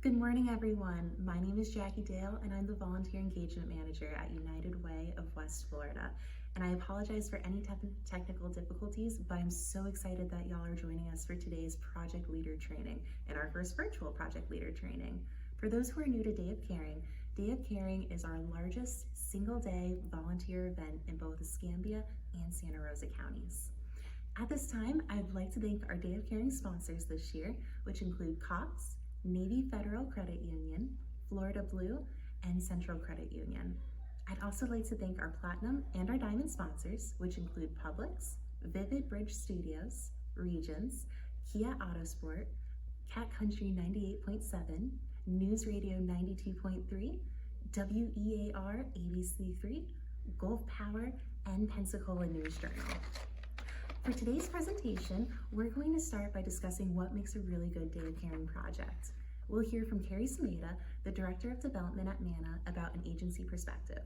Good morning, everyone. My name is Jackie Dale, and I'm the Volunteer Engagement Manager at United Way of West Florida. And I apologize for any technical difficulties, but I'm so excited that y'all are joining us for today's Project Leader Training and our first virtual Project Leader Training. For those who are new to Day of Caring is our largest single-day volunteer event in both Escambia and Santa Rosa counties. At this time, I'd like to thank our Day of Caring sponsors this year, which include Cox, Navy Federal Credit Union, Florida Blue, and Central Credit Union. I'd also like to thank our Platinum and our Diamond sponsors, which include Publix, Vivid Bridge Studios, Regions, Kia Autosport, Cat Country 98.7, News Radio 92.3, WEAR ABC3, Gulf Power, and Pensacola News Journal. For today's presentation, we're going to start by discussing what makes a really good Day of Caring project. We'll hear from Kerri Smayda, the Director of Development at MANNA, about an agency perspective.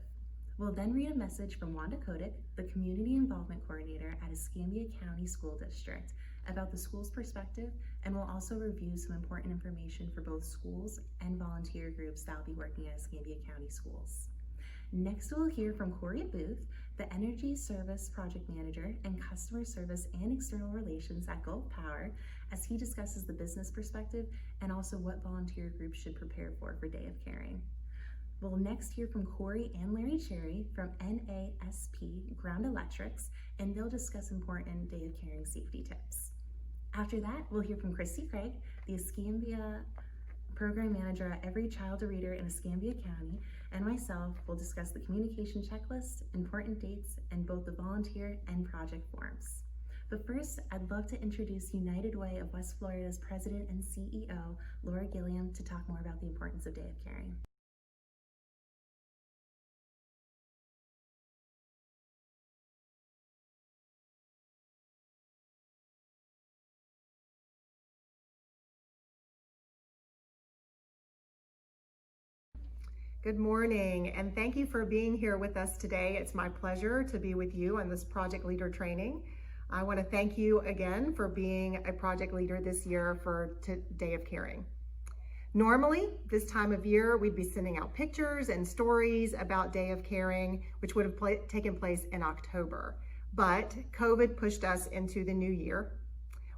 We'll then read a message from Wanda Kotick, the Community Involvement Coordinator at Escambia County School District, about the school's perspective, and we'll also review some important information for both schools and volunteer groups that will be working at Escambia County Schools. Next, we'll hear from Corey Booth, the Energy Service Project Manager and Customer Service and External Relations at Gulf Power, as he discusses the business perspective and also what volunteer groups should prepare for Day of Caring. We'll next hear from Corey and Larry Cherry from NASP Ground Electrics, and they'll discuss important Day of Caring safety tips. After that, we'll hear from Kristy Craig, the Escambia Program Manager at Every Child a Reader in Escambia County, and myself will discuss the communication checklist, important dates, and both the volunteer and project forms. But first, I'd love to introduce United Way of West Florida's President and CEO, Laura Gilliam, to talk more about the importance of Day of Caring. Good morning, and thank you for being here with us today. It's my pleasure to be with you on this Project Leader Training. I want to thank you again for being a project leader this year for Day of Caring. Normally, this time of year, we'd be sending out pictures and stories about Day of Caring, which would have taken place in October. But COVID pushed us into the new year.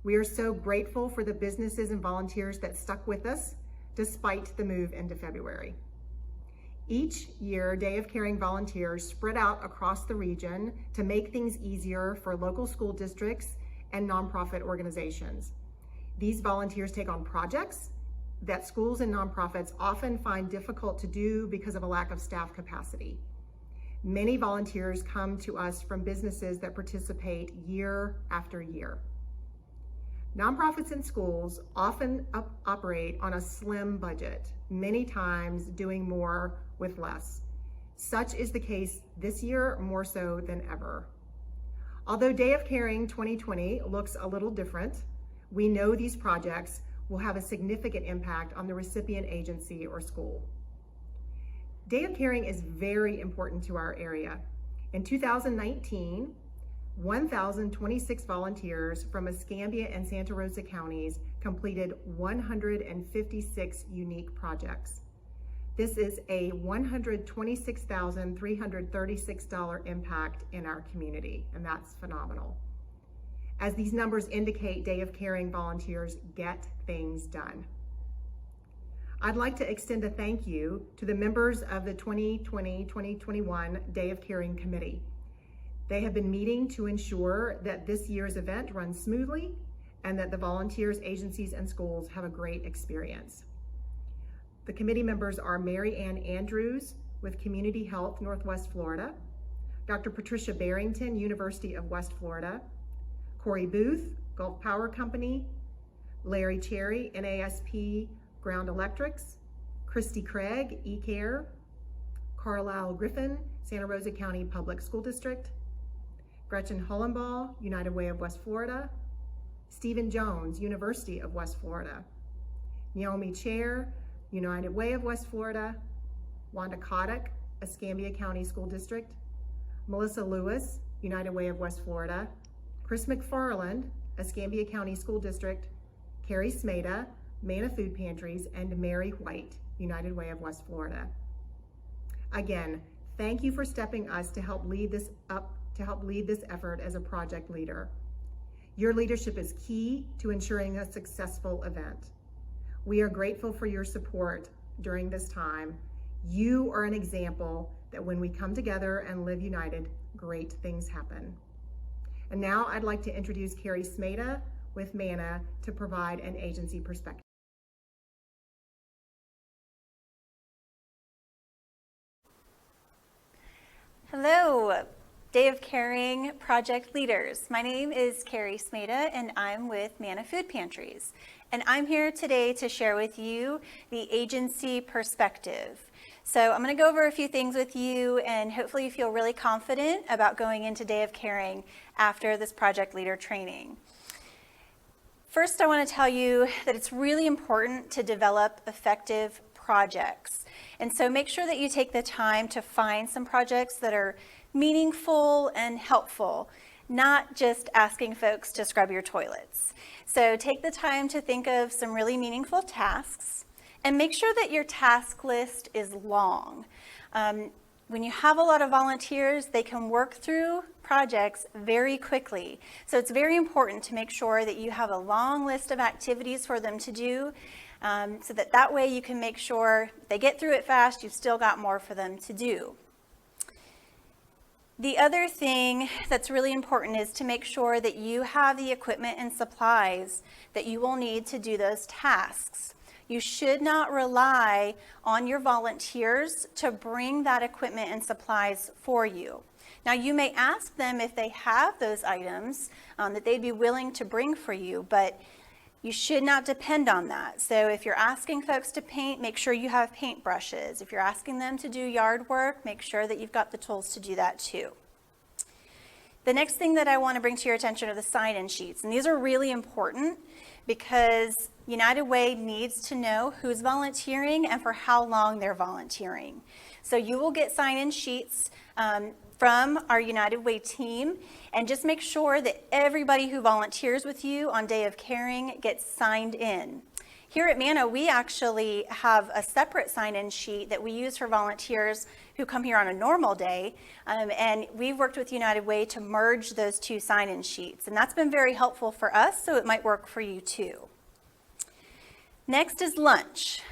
We are so grateful for the businesses and volunteers that stuck with us despite the move into February. Each year, Day of Caring volunteers spread out across the region to make things easier for local school districts and nonprofit organizations. These volunteers take on projects that schools and nonprofits often find difficult to do because of a lack of staff capacity. Many volunteers come to us from businesses that participate year after year. Nonprofits and schools often operate on a slim budget, many times doing more with less. Such is the case this year, more so than ever. Although Day of Caring 2020 looks a little different, we know these projects will have a significant impact on the recipient agency or school. Day of Caring is very important to our area. In 2019, 1,026 volunteers from Escambia and Santa Rosa counties completed 156 unique projects. This is a $126,336 impact in our community, and that's phenomenal. As these numbers indicate, Day of Caring volunteers get things done. I'd like to extend a thank you to the members of the 2020-2021 Day of Caring Committee. They have been meeting to ensure that this year's event runs smoothly and that the volunteers, agencies, and schools have a great experience. The committee members are Mary Ann Andrews with Community Health Northwest Florida, Dr. Patricia Barrington, University of West Florida, Corey Booth, Gulf Power Company, Larry Cherry, NASP Ground Electrics, Kristy Craig, eCare, Carlisle Griffin, Santa Rosa County Public School District, Gretchen Hollenbaugh, United Way of West Florida, Stephen Jones, University of West Florida, Naomi Chair, United Way of West Florida, Wanda Kotick, Escambia County School District, Melissa Lewis, United Way of West Florida, Chris McFarland, Escambia County School District, Kerri Smayda, MANNA Food Pantries, and Mary White, United Way of West Florida. Again, thank you for stepping us to help lead this effort as a project leader. Your leadership is key to ensuring a successful event. We are grateful for your support during this time. You are an example that when we come together and live united, great things happen. And now I'd like to introduce Kerri Smayda with MANNA to provide an agency perspective. Hello, Day of Caring project leaders. My name is Kerri Smayda and I'm with MANNA Food Pantries. And I'm here today to share with you the agency perspective. So I'm going to go over a few things with you and hopefully you feel really confident about going into Day of Caring after this project leader training. First, I want to tell you that it's really important to develop effective projects. And so make sure that you take the time to find some projects that are meaningful and helpful, not just asking folks to scrub your toilets. So take the time to think of some really meaningful tasks and make sure that your task list is long. When you have a lot of volunteers, they can work through projects very quickly. So it's very important to make sure that you have a long list of activities for them to do so that way you can make sure they get through it fast, you've still got more for them to do. The other thing that's really important is to make sure that you have the equipment and supplies that you will need to do those tasks. You should not rely on your volunteers to bring that equipment and supplies for you. Now, you may ask them if they have those items that they'd be willing to bring for you, but you should not depend on that. So if you're asking folks to paint, make sure you have paint brushes. If you're asking them to do yard work, make sure that you've got the tools to do that too. The next thing that I want to bring to your attention are the sign-in sheets. And these are really important because United Way needs to know who's volunteering and for how long they're volunteering. So you will get sign-in sheets from our United Way team, and just make sure that everybody who volunteers with you on Day of Caring gets signed in. Here at MANNA, we actually have a separate sign-in sheet that we use for volunteers who come here on a normal day, and we've worked with United Way to merge those two sign-in sheets, and that's been very helpful for us, so it might work for you too. Next is lunch.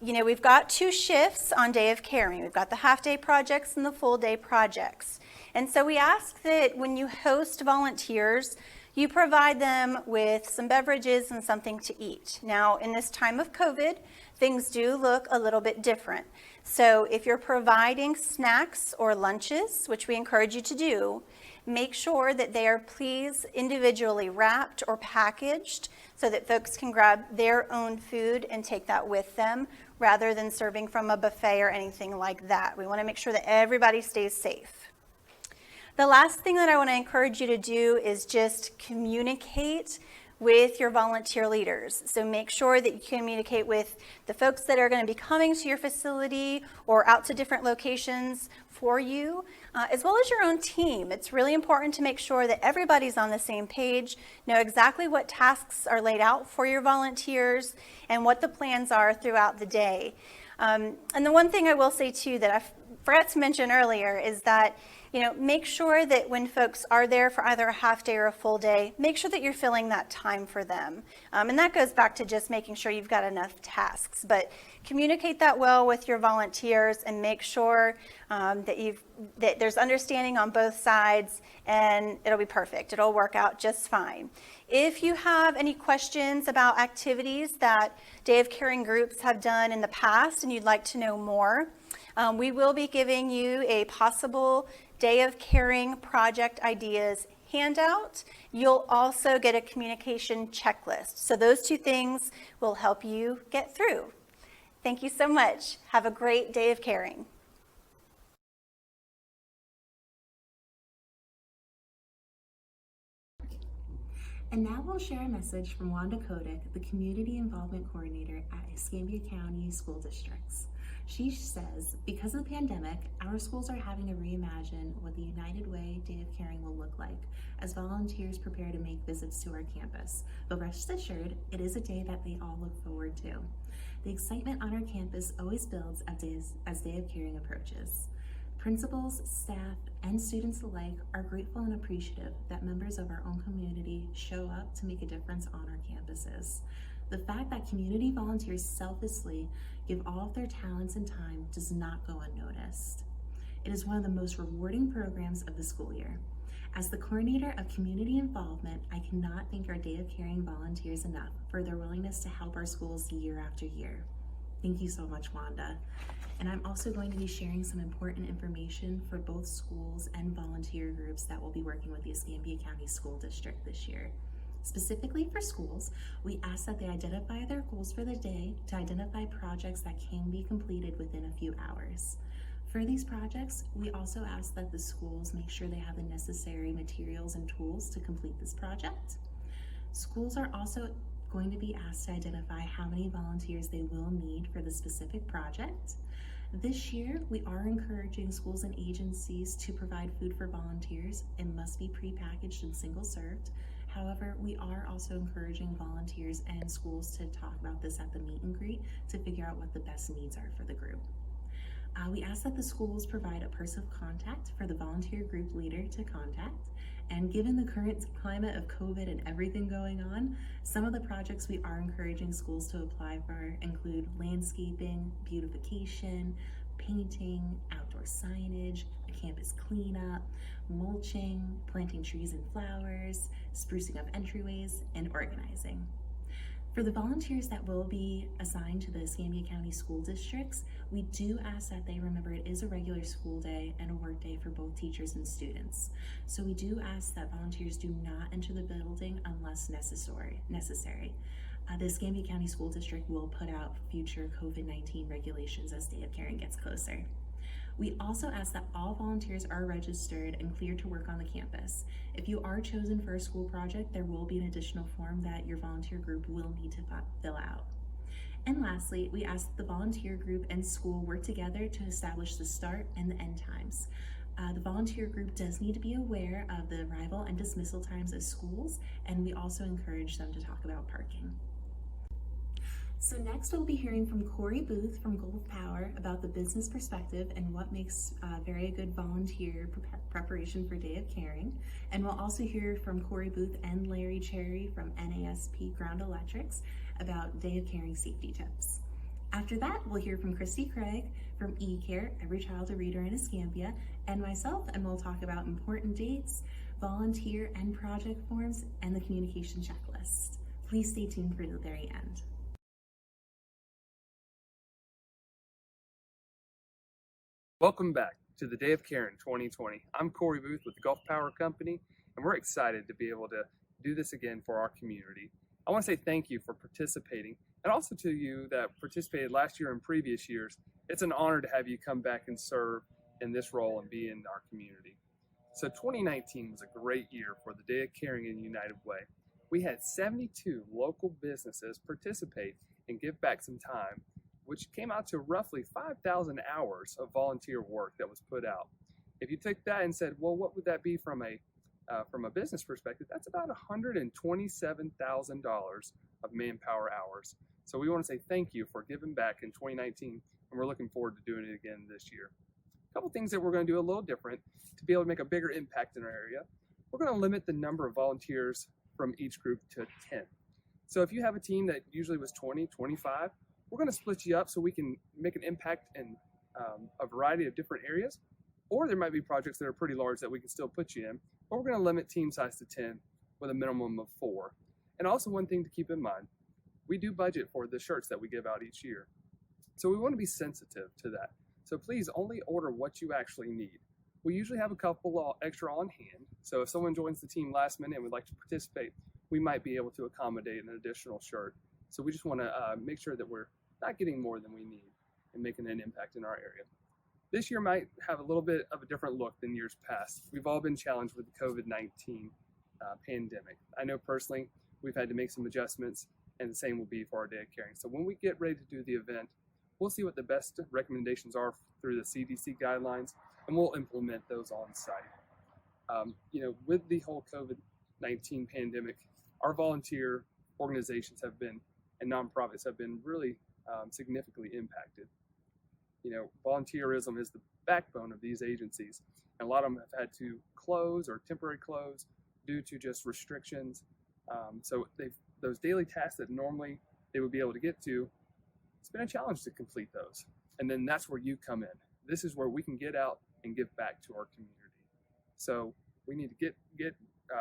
We've got two shifts on Day of Caring. We've got the half-day projects and the full-day projects. And so we ask that when you host volunteers, you provide them with some beverages and something to eat. Now, in this time of COVID, things do look a little bit different. So if you're providing snacks or lunches, which we encourage you to do, make sure that they are please individually wrapped or packaged so that folks can grab their own food and take that with them rather than serving from a buffet or anything like that. We want to make sure that everybody stays safe. The last thing that I want to encourage you to do is just communicate with your volunteer leaders. So make sure that you communicate with the folks that are going to be coming to your facility or out to different locations for you, as well as your own team. It's really important to make sure that everybody's on the same page, know exactly what tasks are laid out for your volunteers and what the plans are throughout the day. And the one thing I will say too that I forgot to mention earlier is that make sure that when folks are there for either a half day or a full day, make sure that you're filling that time for them. And that goes back to just making sure you've got enough tasks. But communicate that well with your volunteers and make sure that there's understanding on both sides, and it'll be perfect. It'll work out just fine. If you have any questions about activities that Day of Caring groups have done in the past and you'd like to know more, we will be giving you a possible Day of Caring project ideas handout. You'll also get a communication checklist. So those two things will help you get through. Thank you so much. Have a great Day of Caring. And now we'll share a message from Wanda Kodak, the Community Involvement Coordinator at Escambia County School Districts. She says, because of the pandemic, our schools are having to reimagine what the United Way Day of Caring will look like as volunteers prepare to make visits to our campus. But rest assured, it is a day that they all look forward to. The excitement on our campus always builds as Day of Caring approaches. Principals, staff, and students alike are grateful and appreciative that members of our own community show up to make a difference on our campuses. The fact that community volunteers selflessly give all of their talents and time does not go unnoticed. It is one of the most rewarding programs of the school year. As the coordinator of community involvement, I cannot thank our Day of Caring volunteers enough for their willingness to help our schools year after year. Thank you so much, Wanda. And I'm also going to be sharing some important information for both schools and volunteer groups that will be working with the Escambia County School District this year. Specifically for schools, we ask that they identify their goals for the day to identify projects that can be completed within a few hours. For these projects, we also ask that the schools make sure they have the necessary materials and tools to complete this project. Schools are also going to be asked to identify how many volunteers they will need for the specific project. This year, we are encouraging schools and agencies to provide food for volunteers. It must be prepackaged and single-served. However, we are also encouraging volunteers and schools to talk about this at the meet and greet to figure out what the best needs are for the group. We ask that the schools provide a person of contact for the volunteer group leader to contact. And given the current climate of COVID and everything going on, some of the projects we are encouraging schools to apply for include landscaping, beautification, painting, outdoor signage, a campus cleanup, mulching, planting trees and flowers, sprucing up entryways, and organizing. For the volunteers that will be assigned to the Escambia County School Districts, we do ask that they remember it is a regular school day and a work day for both teachers and students. So we do ask that volunteers do not enter the building unless necessary. The Escambia County School District will put out future COVID-19 regulations as Day of Caring gets closer. We also ask that all volunteers are registered and cleared to work on the campus. If you are chosen for a school project, there will be an additional form that your volunteer group will need to fill out. And lastly, we ask that the volunteer group and school work together to establish the start and the end times. The volunteer group does need to be aware of the arrival and dismissal times of schools, and we also encourage them to talk about parking. So next we'll be hearing from Corey Booth from Gulf Power about the business perspective and what makes very good volunteer preparation for Day of Caring. And we'll also hear from Corey Booth and Larry Cherry from NASP Ground Electrics about Day of Caring safety tips. After that, we'll hear from Kristy Craig from eCare, Every Child a Reader in Escambia, and myself, and we'll talk about important dates, volunteer and project forms, and the communication checklist. Please stay tuned for the very end. Welcome back to the Day of Caring 2020. I'm Corey Booth with the Gulf Power Company, and we're excited to be able to do this again for our community. I want to say thank you for participating, and also to you that participated last year and previous years. It's an honor to have you come back and serve in this role and be in our community. So 2019 was a great year for the Day of Caring in United Way. We had 72 local businesses participate and give back some time, which came out to roughly 5,000 hours of volunteer work that was put out. If you took that and said, well, what would that be from a business perspective? That's about $127,000 of manpower hours. So we want to say thank you for giving back in 2019, and we're looking forward to doing it again this year. A couple things that we're going to do a little different to be able to make a bigger impact in our area. We're going to limit the number of volunteers from each group to 10. So if you have a team that usually was 20, 25, we're going to split you up so we can make an impact in a variety of different areas, or there might be projects that are pretty large that we can still put you in, or we're going to limit team size to 10 with a minimum of 4. And also one thing to keep in mind, we do budget for the shirts that we give out each year. So we want to be sensitive to that. So please only order what you actually need. We usually have a couple extra on hand. So if someone joins the team last minute and would like to participate, we might be able to accommodate an additional shirt. So we just want to make sure that we're not getting more than we need and making an impact in our area. This year might have a little bit of a different look than years past. We've all been challenged with the COVID-19 pandemic. I know personally we've had to make some adjustments, and the same will be for our Day of Caring. So when we get ready to do the event, we'll see what the best recommendations are through the CDC guidelines, and we'll implement those on site. With the whole COVID-19 pandemic, our volunteer organizations have been, and nonprofits have been really significantly impacted. Volunteerism is the backbone of these agencies, and a lot of them have had to close or temporary close due to just restrictions. So those daily tasks that normally they would be able to get to, it's been a challenge to complete those. And then that's where you come in. This is where we can get out and give back to our community. So we need to get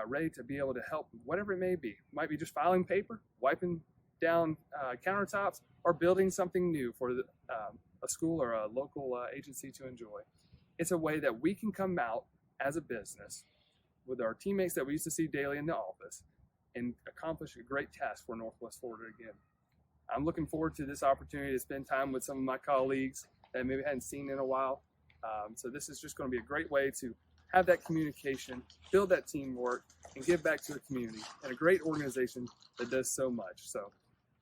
ready to be able to help, whatever it may be. It might be just filing paper, wiping down countertops, or building something new for a school or a local agency to enjoy. It's a way that we can come out as a business with our teammates that we used to see daily in the office and accomplish a great task for Northwest Florida again. I'm looking forward to this opportunity to spend time with some of my colleagues that maybe I hadn't seen in a while. So this is just going to be a great way to have that communication, build that teamwork, and give back to the community, and a great organization that does so much. So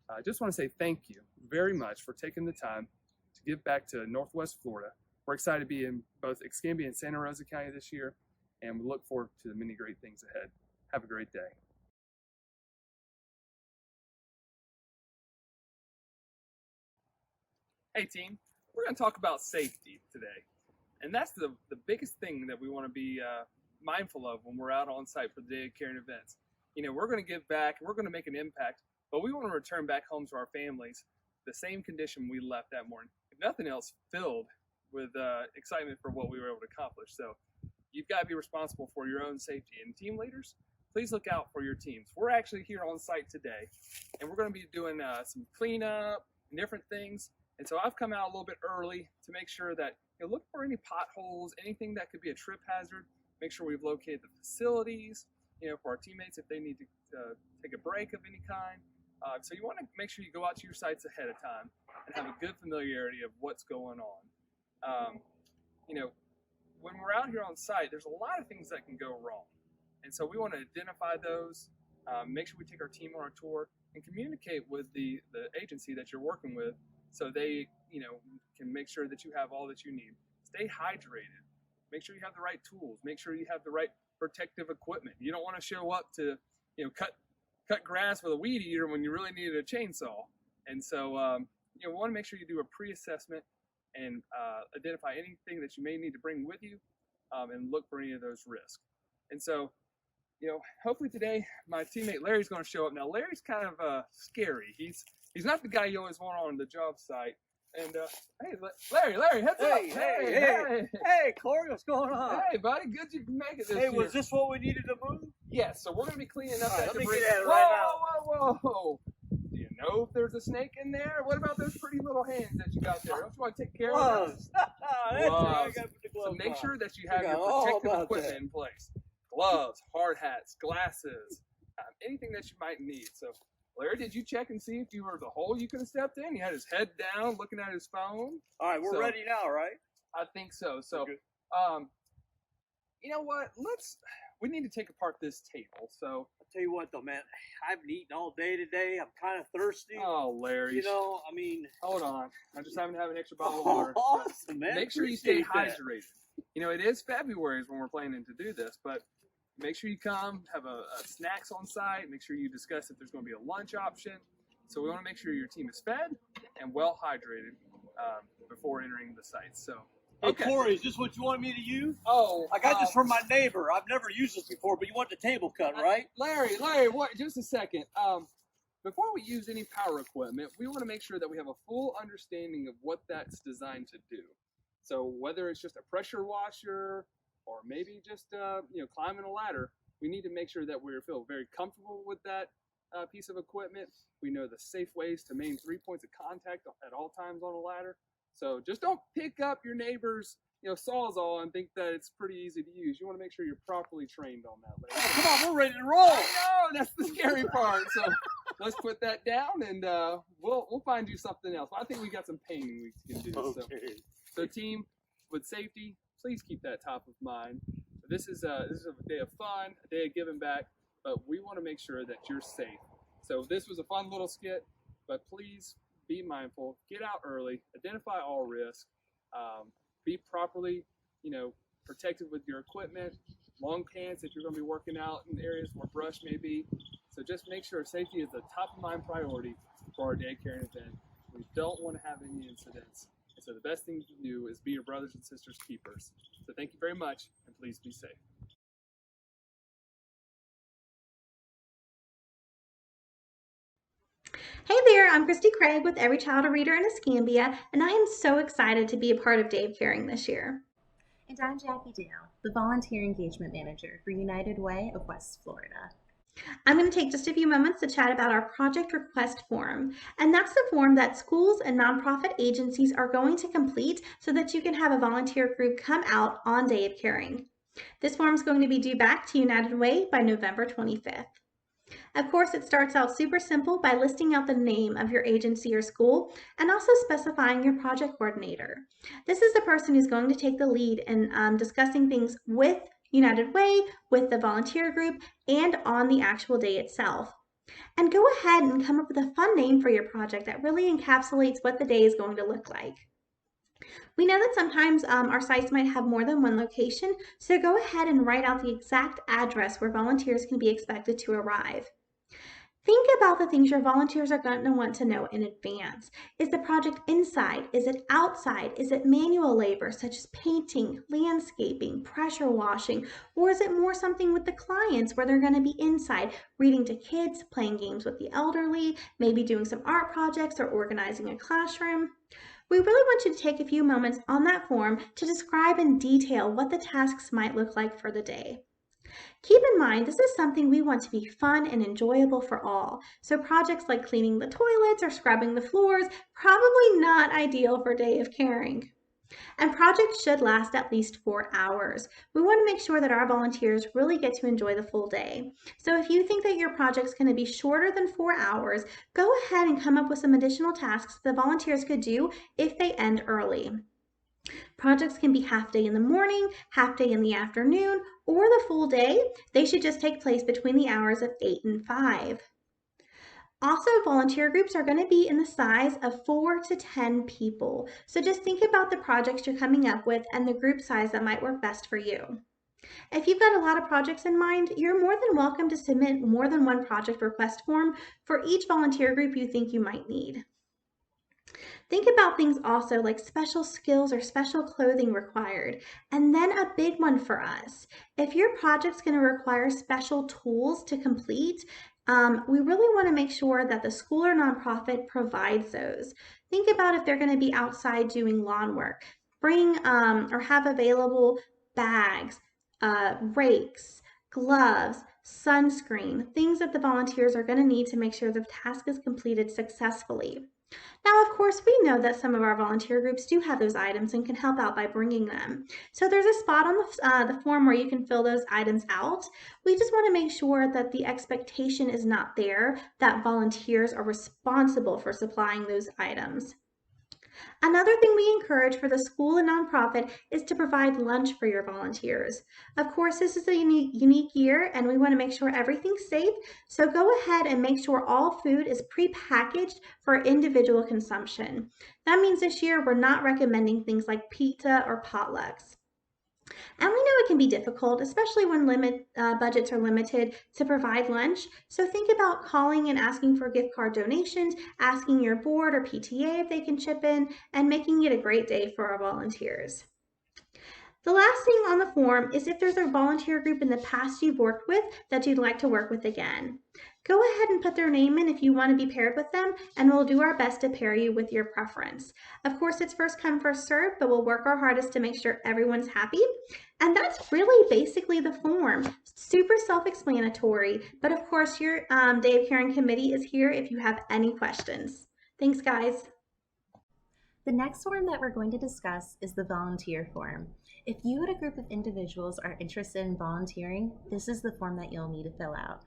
I just want to say thank you very much for taking the time to give back to Northwest Florida. We're excited to be in both Escambia and Santa Rosa County this year, and we look forward to the many great things ahead. Have a great day. Hey team, we're going to talk about safety today. And that's the biggest thing that we want to be mindful of when we're out on site for the day of care and events. We're going to give back and we're going to make an impact, but we want to return back home to our families the same condition we left that morning. If nothing else, filled with excitement for what we were able to accomplish. So you've got to be responsible for your own safety. And team leaders, please look out for your teams. We're actually here on site today, and we're going to be doing some cleanup and different things. And so I've come out a little bit early to make sure that look for any potholes, anything that could be a trip hazard. Make sure we've located the facilities, for our teammates if they need to take a break of any kind. So you want to make sure you go out to your sites ahead of time and have a good familiarity of what's going on. When we're out here on site, there's a lot of things that can go wrong. And so we want to identify those, make sure we take our team on our tour, and communicate with the agency that you're working with so they, can make sure that you have all that you need. Stay hydrated. Make sure you have the right tools. Make sure you have the right protective equipment. You don't want to show up to, cut grass with a weed eater when you really needed a chainsaw. And so, we want to make sure you do a pre-assessment and identify anything that you may need to bring with you, and look for any of those risks. And so, hopefully today my teammate Larry's going to show up. Now Larry's kind of scary. He's not the guy you always want on the job site. And hey, Larry, heads up! Hey, Corey, what's going on? Hey, buddy, good you can make it this Hey, year. was this what we needed to move? Yes, so we're going to be cleaning up that Let me debris. get at it right now. Whoa! Do you know if there's a snake in there? What about those pretty little hands that you got there? Don't you want to take care of Gloves. That's right, I gotta put the So gloves make on. sure that you have Forgot your all protective about equipment that. in place. Gloves, hard hats, glasses, anything that you might need. So Larry, did you check and see if you were the hole you could have stepped in? He had his head down looking at his phone. All right, we're So- ready now, right? I think so. So, Okay. you know what? We need to take apart this table. So, I'll tell you what, though, man, I haven't eaten all day today. I'm kind of thirsty. oh, Larry. Hold on. I just happen to have an extra bottle of water. Awesome, man. Make sure you stay Appreciate that. hydrated. It is February when we're planning to do this, but make sure you come, have a snacks on site. Make sure you discuss if there's going to be a lunch option. So we want to make sure your team is fed and well hydrated before entering the site. So, Hey, okay. Corey, is this what you want me to use? Oh, I got this from my neighbor. I've never used this before, but you want the table cut, right? Larry, what? Just a second. Before we use any power equipment, we want to make sure that we have a full understanding of what that's designed to do. So whether it's just a pressure washer or maybe just climbing a ladder, we need to make sure that we feel very comfortable with that piece of equipment. We know the safe ways to maintain 3 points of contact at all times on a ladder. So just don't pick up your neighbor's sawzall and think that it's pretty easy to use. You want to make sure you're properly trained on that. Oh, come on, we're ready to roll. I know, that's the scary part. So let's put that down, and we'll find you something else. I think we got some painting we can do. Okay. So team, with safety, please keep that top of mind. This is a day of fun, a day of giving back, but we want to make sure that you're safe. So this was a fun little skit, but please be mindful, get out early, identify all risks, be properly, protected with your equipment, long pants if you're going to be working out in areas where brush may be. So just make sure safety is the top of mind priority for our day caring event. We don't want to have any incidents. And so the best thing to do is be your brothers and sisters keepers. So thank you very much, and please be safe. Hey there, I'm Kristy Craig with Every Child a Reader in Escambia, and I am so excited to be a part of Dave Caring this year. And I'm Jackie Dale, the Volunteer Engagement Manager for United Way of West Florida. I'm going to take just a few moments to chat about our project request form, and that's the form that schools and nonprofit agencies are going to complete so that you can have a volunteer group come out on Day of Caring. This form is going to be due back to United Way by November 25th. Of course, it starts out super simple by listing out the name of your agency or school and also specifying your project coordinator. This is the person who's going to take the lead in discussing things with United Way, with the volunteer group, and on the actual day itself. And go ahead and come up with a fun name for your project that really encapsulates what the day is going to look like. We know that sometimes our sites might have more than one location, so go ahead and write out the exact address where volunteers can be expected to arrive. Think about the things your volunteers are going to want to know in advance. Is the project inside? Is it outside? Is it manual labor such as painting, landscaping, pressure washing? Or is it more something with the clients where they're going to be inside, reading to kids, playing games with the elderly, maybe doing some art projects or organizing a classroom? We really want you to take a few moments on that form to describe in detail what the tasks might look like for the day. Keep in mind, this is something we want to be fun and enjoyable for all. So projects like cleaning the toilets or scrubbing the floors, probably not ideal for Day of Caring. And projects should last at least 4 hours. We want to make sure that our volunteers really get to enjoy the full day. So if you think that your project's going to be shorter than 4 hours, go ahead and come up with some additional tasks the volunteers could do if they end early. Projects can be half day in the morning, half day in the afternoon, or the full day. They should just take place between the hours of 8 and 5. Also, volunteer groups are going to be in the size of 4 to 10 people. So just think about the projects you're coming up with and the group size that might work best for you. If you've got a lot of projects in mind, you're more than welcome to submit more than one project request form for each volunteer group you think you might need. Think about things also like special skills or special clothing required. And then a big one for us. If your project's going to require special tools to complete, we really want to make sure that the school or nonprofit provides those. Think about if they're going to be outside doing lawn work. Bring or have available bags, rakes, gloves, sunscreen, things that the volunteers are going to need to make sure the task is completed successfully. Now, of course, we know that some of our volunteer groups do have those items and can help out by bringing them. So there's a spot on the form where you can fill those items out. We just want to make sure that the expectation is not there, that volunteers are responsible for supplying those items. Another thing we encourage for the school and nonprofit is to provide lunch for your volunteers. Of course, this is a unique year and we want to make sure everything's safe, so go ahead and make sure all food is pre-packaged for individual consumption. That means this year we're not recommending things like pizza or potlucks. And we know it can be difficult, especially when budgets are limited, to provide lunch. So think about calling and asking for gift card donations, asking your board or PTA if they can chip in, and making it a great day for our volunteers. The last thing on the form is if there's a volunteer group in the past you've worked with that you'd like to work with again. Go ahead and put their name in if you want to be paired with them, and we'll do our best to pair you with your preference. Of course, it's first come, first served, but we'll work our hardest to make sure everyone's happy. And that's really basically the form. Super self-explanatory, but of course your Day of Caring committee is here if you have any questions. Thanks, guys. The next form that we're going to discuss is the volunteer form. If you and a group of individuals are interested in volunteering, this is the form that you'll need to fill out.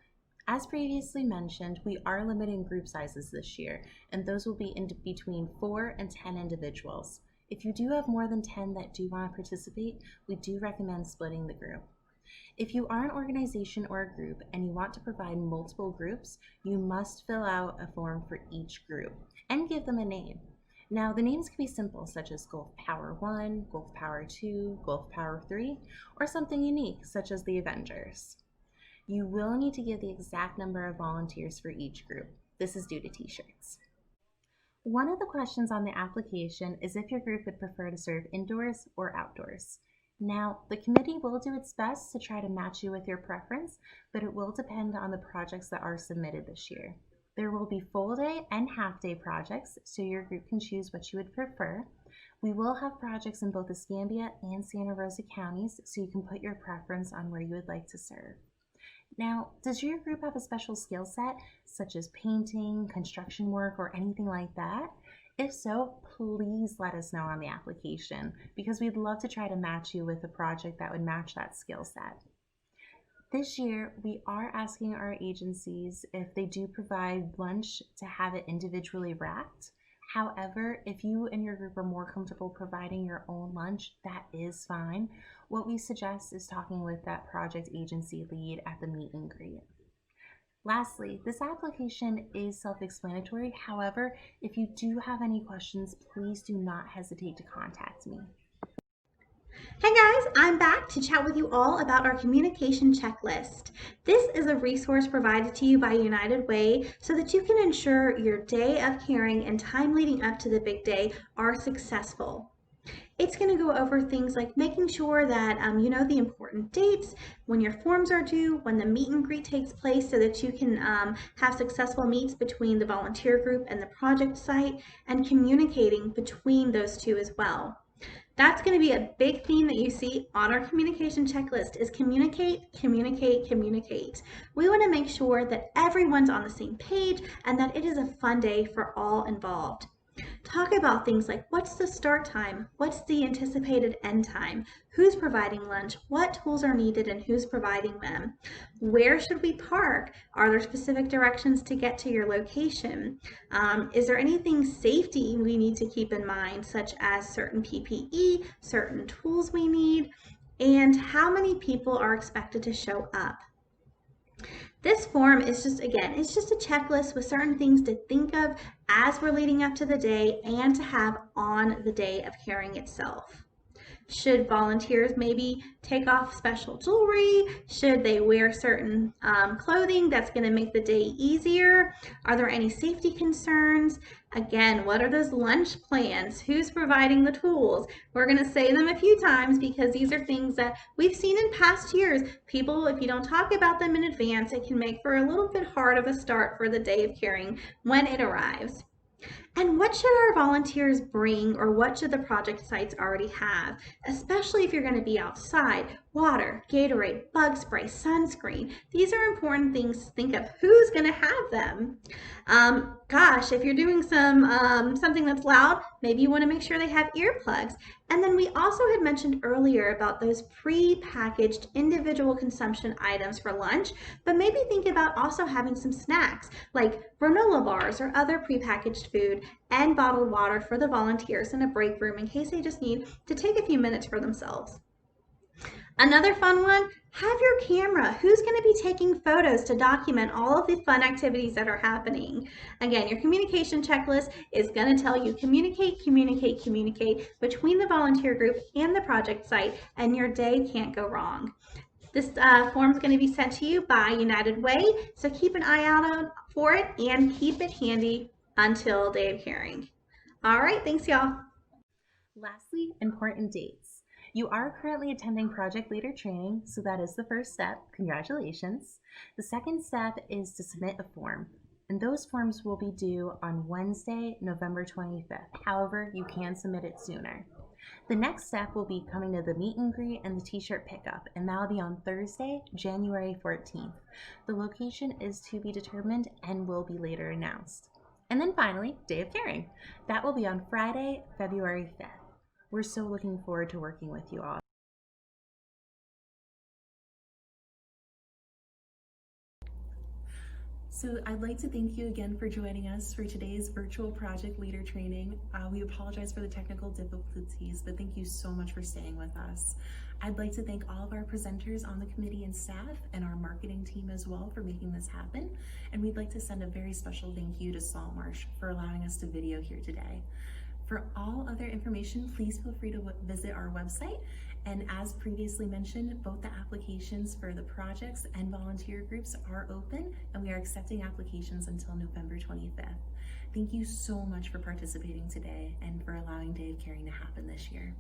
As previously mentioned, we are limiting group sizes this year, and those will be in between 4 and 10 individuals. If you do have more than 10 that do want to participate, we do recommend splitting the group. If you are an organization or a group and you want to provide multiple groups, you must fill out a form for each group. and give them a name. Now, the names can be simple, such as Gulf Power 1, Gulf Power 2, Gulf Power 3, or something unique, such as the Avengers. You will need to give the exact number of volunteers for each group. This is due to t-shirts. One of the questions on the application is if your group would prefer to serve indoors or outdoors. Now, the committee will do its best to try to match you with your preference, but it will depend on the projects that are submitted this year. There will be full day and half day projects, so your group can choose what you would prefer. We will have projects in both Escambia and Santa Rosa counties, so you can put your preference on where you would like to serve. Now, does your group have a special skill set, such as painting, construction work, or anything like that? If so, please let us know on the application, because we'd love to try to match you with a project that would match that skill set. This year, we are asking our agencies if they do provide lunch to have it individually wrapped. However, if you and your group are more comfortable providing your own lunch, that is fine. What we suggest is talking with that project agency lead at the meet and greet. Lastly, this application is self-explanatory. However, if you do have any questions, please do not hesitate to contact me. Hey guys, I'm back to chat with you all about our communication checklist. This is a resource provided to you by United Way so that you can ensure your day of caring and time leading up to the big day are successful. It's going to go over things like making sure that you know the important dates, when your forms are due, when the meet and greet takes place so that you can have successful meets between the volunteer group and the project site, and communicating between those two as well. That's going to be a big theme that you see on our communication checklist is communicate, communicate, communicate. We want to make sure that everyone's on the same page and that it is a fun day for all involved. Talk about things like what's the start time, what's the anticipated end time, who's providing lunch, what tools are needed and who's providing them, where should we park, are there specific directions to get to your location, is there anything safety we need to keep in mind, such as certain PPE, certain tools we need, and how many people are expected to show up. This form is just, again, it's just a checklist with certain things to think of as we're leading up to the day and to have on the day of caring itself. Should volunteers maybe take off special jewelry? Should they wear certain clothing that's going to make the day easier? Are there any safety concerns? Again, what are those lunch plans? Who's providing the tools? We're going to say them a few times because these are things that we've seen in past years. People, if you don't talk about them in advance, it can make for a little bit hard of a start for the day of caring when it arrives. And what should our volunteers bring, or what should the project sites already have, especially if you're going to be outside? Water, Gatorade, bug spray, sunscreen. These are important things to think of. Who's going to have them? Gosh, if you're doing something that's loud, maybe you want to make sure they have earplugs. And then we also had mentioned earlier about those pre-packaged individual consumption items for lunch, but maybe think about also having some snacks like granola bars or other pre-packaged food and bottled water for the volunteers in a break room in case they just need to take a few minutes for themselves. Another fun one, have your camera. Who's going to be taking photos to document all of the fun activities that are happening? Again, your communication checklist is going to tell you communicate, communicate, communicate between the volunteer group and the project site, and your day can't go wrong. This form is going to be sent to you by United Way, so keep an eye out for it and keep it handy until day of caring. All right, thanks y'all. Lastly, important dates. You are currently attending project leader training, so that is the first step. Congratulations. The second step is to submit a form, and those forms will be due on Wednesday, November 25th. However, you can submit it sooner. The next step will be coming to the meet and greet and the t-shirt pickup, and that'll be on Thursday, January 14th. The location is to be determined and will be later announced. And then finally, Day of Caring. That will be on Friday, February 5th. We're so looking forward to working with you all. So I'd like to thank you again for joining us for today's virtual project leader training. We apologize for the technical difficulties, but thank you so much for staying with us. I'd like to thank all of our presenters on the committee and staff and our marketing team as well for making this happen. And we'd like to send a very special thank you to Saltmarsh for allowing us to video here today. For all other information, please feel free to visit our website. And as previously mentioned, both the applications for the projects and volunteer groups are open, and we are accepting applications until November 25th. Thank you so much for participating today and for allowing Day of Caring to happen this year.